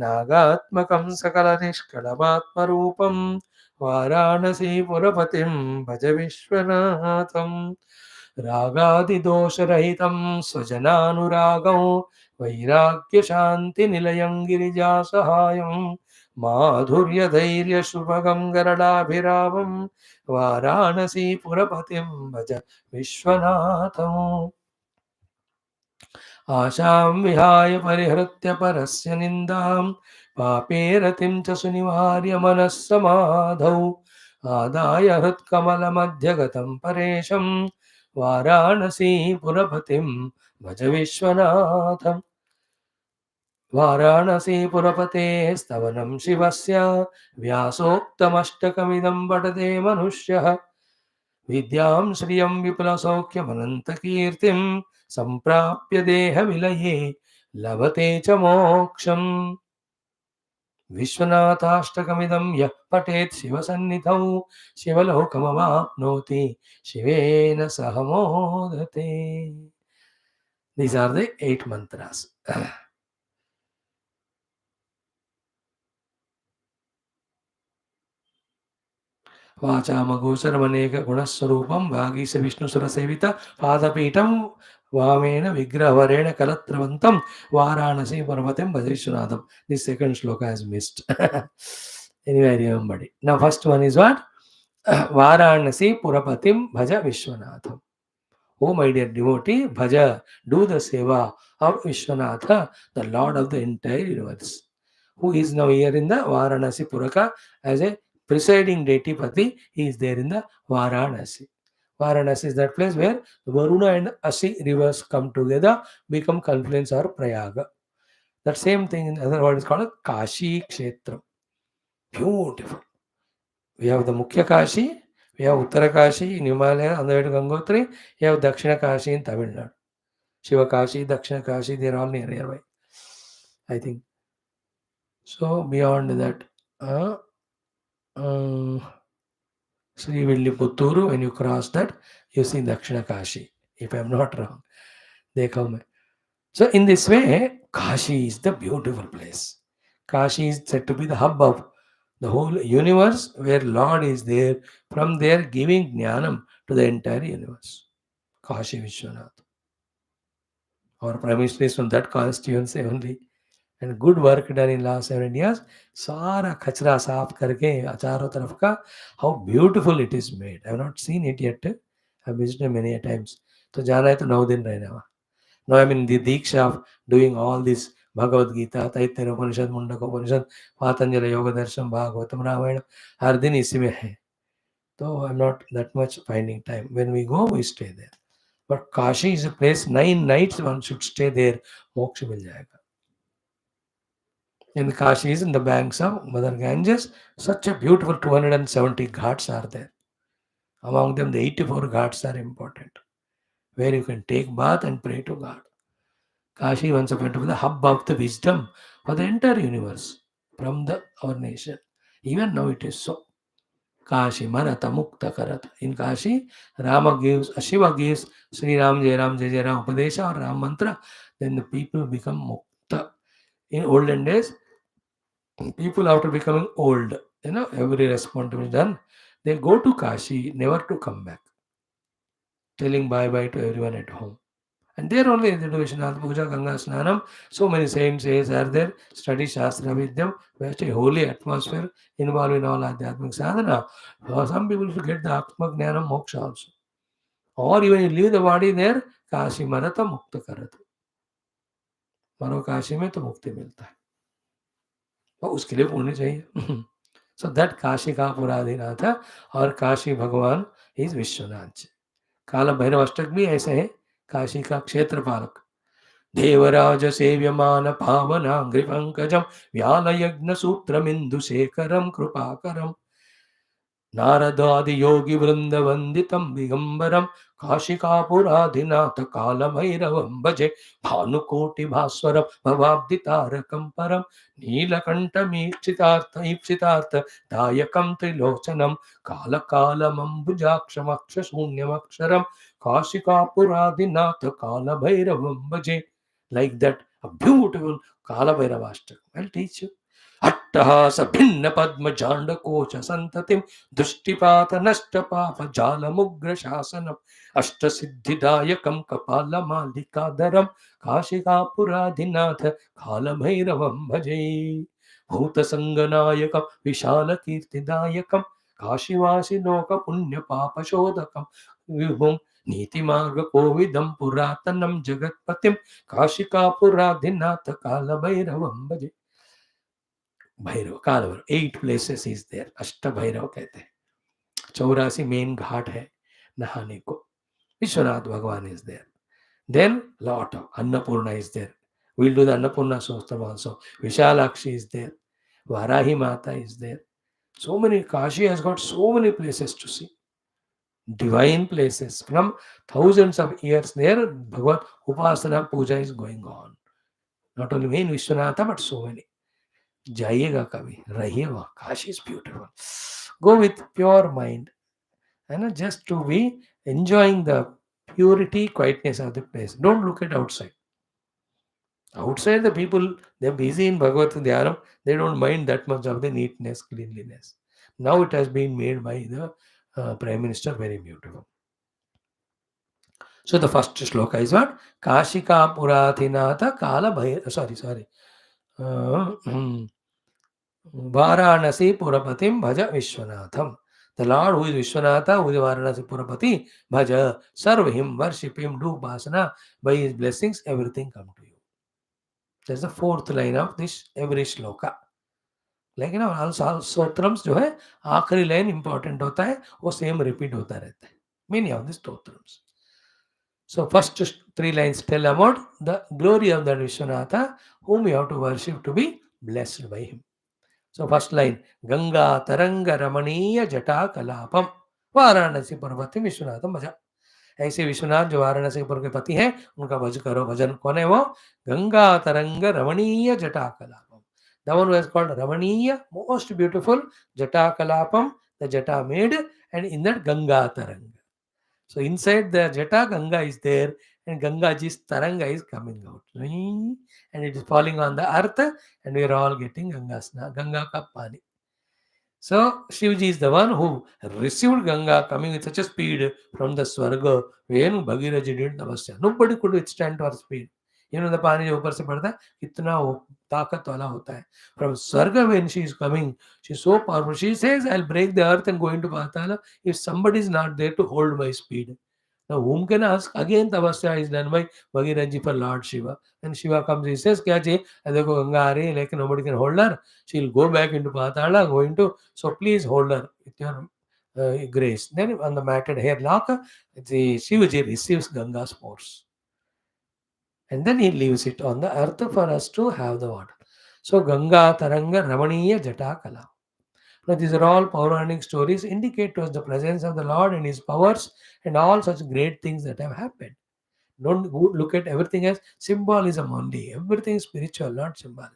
नागात्मकं सकलनिष्कलमात्मरूपं वाराणसीपुरपतिं भज विश्वनाथं रागादिदोषरहितं स्वजनानुरागं वैराग्यशान्तिनिलयं गिरिजासहायं माधुर्यधैर्यशुभगं गरलाभिरामं वाराणसीपुरपतिं भज विश्वनाथम् आशां विहाय परिहृत्य परस्य निन्दां पापेरतिं च सुनिवार्य मनः समाधौ आदाय हृत्कमलमध्यगतं परेशं वाराणसीपुरपतिं भज विश्वनाथम् वाराणसीपुरपते स्तवनं शिवस्य व्यासोक्तमष्टकमिदं पठते मनुष्यः विद्यां श्रियं विपुलसौख्यमनन्तकीर्तिं सम्प्राप्य देहविलये लभते च मोक्षम् विश्वनाथाष्टकमिदं यः पठेत् शिवसन्निधौ शिवलोकमवाप्नोति शिवेन सह मोदते. These are the 8 mantras. वाचामघोषरमनेक गुणस्वरूपं वागीश विष्णुसुरसेवित पादपीठं वामेन विग्रहवरेण कलत्रवन्तं वाराणसी पर्वतं भज विश्वनाथं. This second shloka has missed. Anyway, I remembered it. Now first one is what? Varanasi Purapatim Bhaja Vishwanatham. Oh my dear devotee, Bhaja, do the seva of Vishwanatha, the Lord of the entire universe, who is now here in the Varanasi Puraka as a presiding deity Pati. He is there in the Varanasi. Varanasi is that place where Varuna and Asi rivers come together, become confluence or Prayaga. That same thing in other words is called Kashi Kshetra. Beautiful. We have the Mukhya Kashi, we have Uttara Kashi in Himalaya on the way to Gangotri, we have Dakshina Kashi in Tamil Nadu. Shiva Kashi, Dakshina Kashi, they are all nearby, I think. So beyond that, Sri Villiputuru, when you cross that, you see Dakshina Kashi. If I am not wrong, they come. So in this way, Kashi is the beautiful place. Kashi is said to be the hub of the whole universe, where Lord is there, from there giving jnanam to the entire universe. Kashi Vishwanath. Our Prime Minister is from that constituency only. And good work done in last 7 years. सारा कचरा साफ करके चारों तरफ का, how beautiful it is made. I have not seen it yet. I have visited many a times. तो जाना है तो 9 दिन रहना वहाँ. Now I'm in the Diksha of doing all this Bhagavad Gita, Taittiriya Upanishad, Mundaka Upanishad, Patanjali Yoga Darshan, Bhagavatam, Ramayana, हर दिन इसी में है. So I'm not that much finding time. When we go, we stay there. But Kashi is a place 9 nights one should stay there. Moksha mil jayega. In Kashi is in the banks of Mother Ganges. Such a beautiful 270 ghats are there. Among them, the 84 ghats are important, where you can take bath and pray to God. Kashi once upon a time was the hub of the wisdom for the entire universe from our nation. Even now it is so. Kashi Manata Mukta Karata. In Kashi, Shiva gives Sri Ram Jai Ram Upadesha or Ram Mantra, then the people become Mukta. In olden days, people after becoming old, every responsibility is done, they go to Kashi, never to come back, telling bye bye to everyone at home. And there only they do Vishwanath Puja, Ganga Snanam. So many saints are there, study Shastra with them, very holy atmosphere involved in all Adhyatmic sadhana. For some people to get the Atma Gnana Moksha also. Or even you leave the body there, Kashi Marata Mukta Karata. मरो काशी में तो मुक्ति मिलता है, तो उसके लिए पुण्य चाहिए. सो दैट काशी का पुराधिनाथ है और काशी भगवान इज विश्वनाथ जी. काल भैरव अष्टक भी ऐसे है, काशी का क्षेत्र पालक. देवराज सेव्यमान पावनांग्रि पंकजम व्याल यज्ञ सूत्रमिंदु शेखरम कृपाकरम नारदादि योगी वृंद वंदितम दिगंबरम काशिकापुराधिनाथ काल भैरवं भजे भानुकोटि भास्वरम भवाब्दि तारकं परम नीलकंठमीक्षितार्थ ईप्सितार्थ दायकं त्रिलोचनम काल कालमंबुजाक्षमक्ष शून्यमक्षरम काशिकापुराधिनाथ काल भैरवं भजे. Like that, a beautiful Kala Bhairavashtak. I'll teach you. अट्टहास भिन्न पद्म जांड कोच संततिम दृष्टिपात नष्ट पाप जाल मुग्र शासनम अष्ट सिद्धिदायकम कपाल मालिकाधरम काशिकापुराधिनाथ काल भैरवं भजे. भूत संगनायकम विशाल कीर्तिदायकम काशीवासी लोक पुण्य पाप शोधकम विभुम नीति मार्ग कोविदम पुरातनम जगतपतिम काशिकापुराधिनाथ काल भैरवं भजे. भैरव काल भैरव 8 places is there. अष्ट भैरव कहते हैं. 84 मेन घाट है नहाने को. विश्वनाथ भगवान is there. Then lot of Annapurna is there. We'll do the Annapurna Sotram also. Vishalakshi is there. Varahi Mata is there. So many. Kashi has got so many places to see. Divine places. From thousands of years there, Bhagavad Upasana Puja is going on. Not only main Vishwanatha, but so many. जाइएगा कभी, रहिए वहाँ. Kashi is beautiful. Go with pure mind, है ना, just to be enjoying the purity quietness of the place. Don't look at outside. Outside the people, they're busy in Bhagavad Dhyanam, they don't mind that much of the neatness, cleanliness. Now it has been made by the Prime Minister very beautiful. So the first shloka is what? Kashika Purathinatha Kala Bhair. Sorry. Varanasi Purapatim Bhaja Vishwanatham. The Lord who is Vishwanatha, who is Varanasi Purapati, Bhaja, serve him, worship him, do Upasana. By his blessings, everything come to you. That's the fourth line of this every shloka. Like all stotrams जो है आखिरी line important होता है, वो same repeat होता रहता है. Many of the stotrams. So first 3 lines tell about the glory of that Vishwanatha, whom you have to worship to be blessed by him. So first line, Ganga Taranga Ramaniya Jata Kalapam Varanasi पुरपति Vishwanath भजा. ऐसे विश्वनाथ जो वाराणसी पुर के पति हैं, उनका भज करो. भजन कौन है वो? गंगा तरंग रमणीय जटा कलापम. The one who is called Ramaniya, most beautiful, Jata Kalapam, the Jata made, and in that Ganga Taranga. So inside the Jata, Ganga is there, and Gangaji's Taranga is coming out. And it is falling on the earth, and we are all getting Ganga ka pani. So Shivji is the one who received Ganga coming with such a speed from the Swarga when Bhagiraji did Navasya. Nobody could withstand her speed. The पानी जो ऊपर से पड़ता है कितना वो ताकत वाला होता है. From Swarga when she is coming, she is so powerful. She says, I'll break the earth and go into Patala if somebody is not there to hold my speed. Now whom can ask? Again Tavasya is done by Bhagiraji for Lord Shiva. And Shiva comes, he says, क्या चाहिए? देखो गंगा आ रही है लेकिन nobody can hold her. She'll go back into Patala, so please hold her with your grace. Then on the matted hairlock, the Shivaji receives Ganga's force, and then he leaves it on the earth for us to have the water. So Ganga Taranga Ramaniya Jatakala. Now these are all Puranic stories indicate to us the presence of the Lord and His powers and all such great things that have happened. Don't look at everything as symbolism only. Everything is spiritual, not symbolism.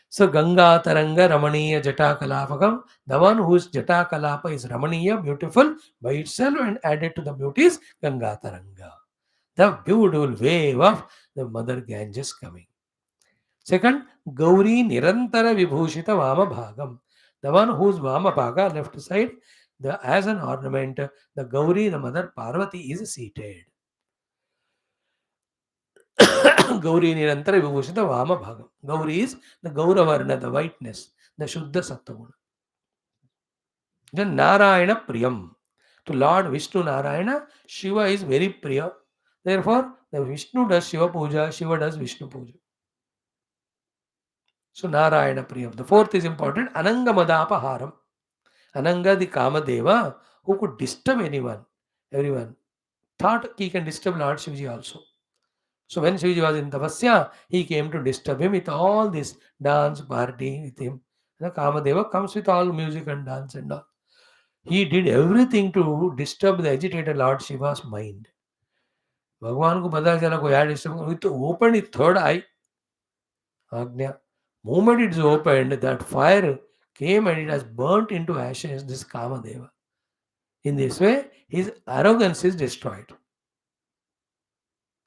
So Ganga Taranga Ramaniya Jata Kalapakam, the one whose Jata Kalapa is Ramaniya, beautiful by itself and added to the beauty is Ganga Taranga. The beautiful wave of the Mother Ganges coming. Second, Gauri Nirantara Vibhushita Vama Bhagam. The one whose Vama Bhaga, left side, as an ornament, the Gauri, the Mother Parvati, is seated. Gauri Nirantara Vibhushita Vama Bhagam. Gauri is the Gauravarna, the whiteness, the Shuddha Sattva. Then Narayana Priyam. To Lord Vishnu Narayana, Shiva is very Priya. Therefore, the Vishnu does Shiva Puja, Shiva does Vishnu Puja. So Narayana Priyam. The fourth is important, Ananga Madapaharam. Ananga the Kamadeva, who could disturb everyone, thought he can disturb Lord Shivaji also. So when Shivaji was in Tapasya, he came to disturb him with all this dance party with him. The Kamadeva comes with all music and dance and all. He did everything to disturb the agitated Lord Shiva's mind. भगवान को पता चला कोई आया disturb तो opened his third eye. Agnya. Moment it is opened, that fire came and it has burnt into ashes this Kamadeva. In this way, his arrogance is destroyed.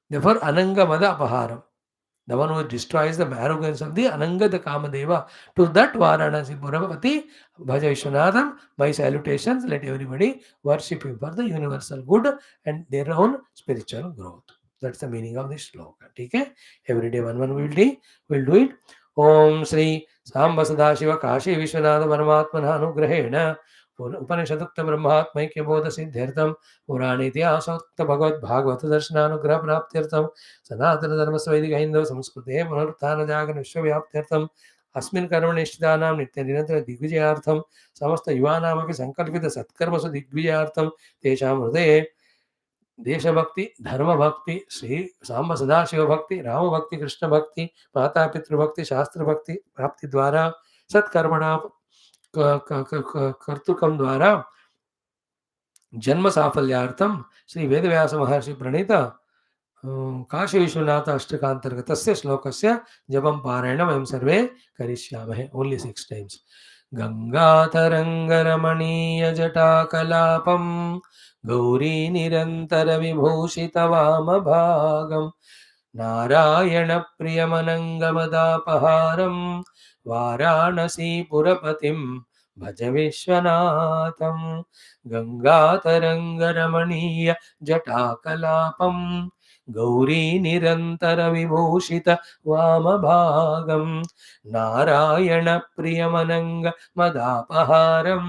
Therefore, Ananga Mada Apaharam. The one who destroys the arrogance of the Ananga the Kamadeva. To that Varanasi Purapati, Bhaja Vishwanatham, my salutations, let everybody worship him for the universal good and their own spiritual growth. That's the meaning of this shloka. Okay? Every day one will do it. Om Sri Samba Sadashiva Kashi Vishwanatha Paramatmana Anugrahena उपनिषदुक्त ब्रह्मात्मैक्य बोध सिद्ध्यर्थम पुराण इतिहासोक्त भगवद भागवत दर्शनानुग्रह प्राप्त्यर्थम सनातन धर्म वैदिक हिंदू संस्कृते पुनरुत्थान जागरण विश्वव्याप्त्यर्थम अस्मिन् कर्म निष्ठितानां नित्य निरंतर दिग्विजयार्थम समस्त युवानामपि संकल्पित सत्कर्मसु दिग्विजयार्थम तेषां हृदये देशभक्ति धर्मभक्ति श्री सांब सदाशिव भक्ति राम भक्ति कृष्ण भक्ति माता पितृभक्ति शास्त्र भक्ति प्राप्ति द्वारा सत्कर्मणा कर्तुकम द्वारा जन्म साफल्यार्थम श्री वेदव्यास महर्षि प्रणीत काशी विश्वनाथ अष्टकांतर्गतस्य श्लोकस्य जपं पारायणं वयं सर्वे करिष्यामहे. Only 6 times. गंगातरंगरमणीय जटाकलापं गौरी निरंतर विभूषित वामभागं नारायण प्रियमनंगमदापहारं वाराणसीपुरपतिं भज विश्वनाथं. गंगातरंगरमणीय जटाकलापं गौरी निरंतर विभूषित वामभागं नारायण प्रियमनंग मदापहारं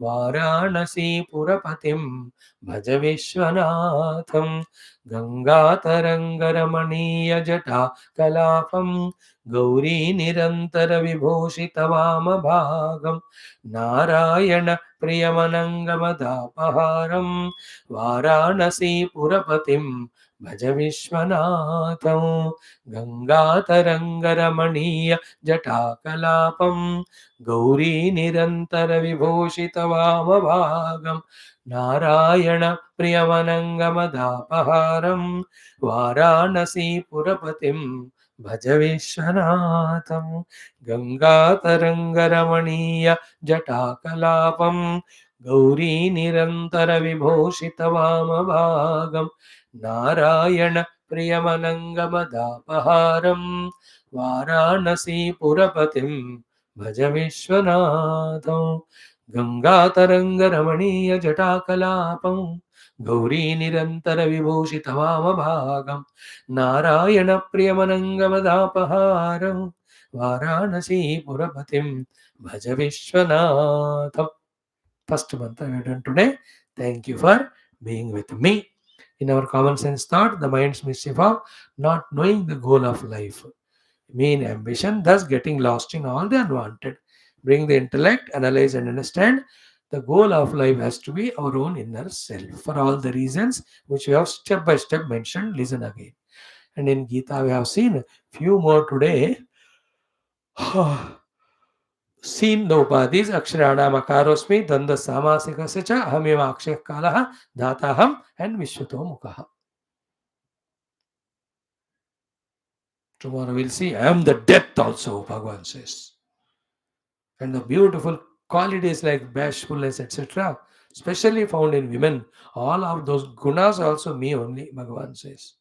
वाराणसीपुरपतिं भज विश्वनाथं. गंगातरंगरमणीय जटाकलापं गौरी निरंतर विभूषित वामभागं नारायण प्रियमनंगमदापहारं वाराणसीपुरपतिं भज विश्वनाथं. गंगातरंगरमणीय जटाकलापं गौरी निरंतर विभूषित वामभागं नारायण प्रियमनंगमदापहारं वाराणसीपुरपतिं भज विश्वनाथं. गंगातरंगरमणीय जटाकलापं गौरी निरंतर विभूषित वामभागं नारायण प्रियमनंगमदापहारं वाराणसीपुरपतिं भज विश्वनाथं. गंगातरंगरमणीय जटाकलापं गौरी निरंतर विभूषित वामभागं नारायण प्रियमनंगमदापहारं वाराणसीपुरपतिं भज विश्वनाथं. First mantra we have done today. Thank you for being with me. In our common sense thought, the mind's mischief of not knowing the goal of life, mean ambition, thus getting lost in all the unwanted. Bring the intellect, analyze and understand The goal of life has to be our own inner self. For all the reasons which we have step by step mentioned, listen again. And in Gita, we have seen few more today. Seen the upadhis aksharanam akarosmi danda samasikasya cha ahameva akshaya kalaha dhataham and vishwato mukha. Tomorrow we'll see I am the death also, Bhagavan says. And the beautiful qualities like bashfulness, etc., especially found in women, all of those gunas also me only, Bhagavan says.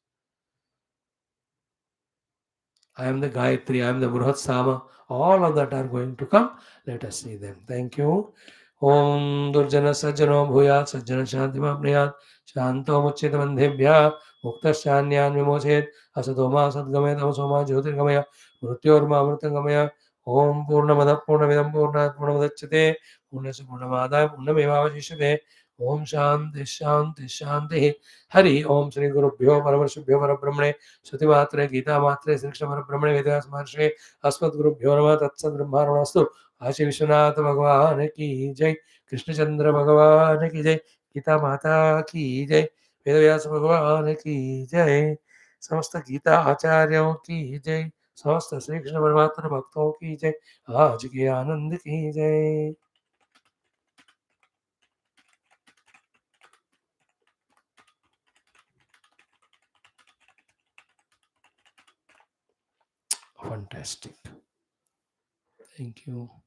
I am the Gayatri, I am the Bruhat Sama. All of that are going to come. Let us see them. Thank you. Om Durjana Sajjano Bhuyat Sajjana Shantima Priyat Shanto Muchit Bandhebhya Mukta Shanyan Vimochet Asatoma Sadgamaya Tamasoma Jyotirgamaya Mrityorma Amritangamaya Om Purnamada Purnamidam Purnat Purnamudachyate Purnasya Purnamadaya Purnamevavashishyate Om Shanti Shanti Shanti Hari Om Sri Guru Bhyo Paramarshubhyo Parabrahmane Shrutimatre Gita Matre Sri Krishna Parabrahmane Vedas Maharshi Asmat Guru Bhyo Nama Tatsad Brahmaranastu Kashi Vishwanath भगवान की जय, कृष्णचंद्र भगवान की जय, गीता माता की जय, वेदव्यास भगवान की जय, समस्त गीता आचार्यों की जय, समस्त श्री कृष्ण परमात्मा भक्तों की जय, आज के आनंद की जय. Fantastic. Thank you.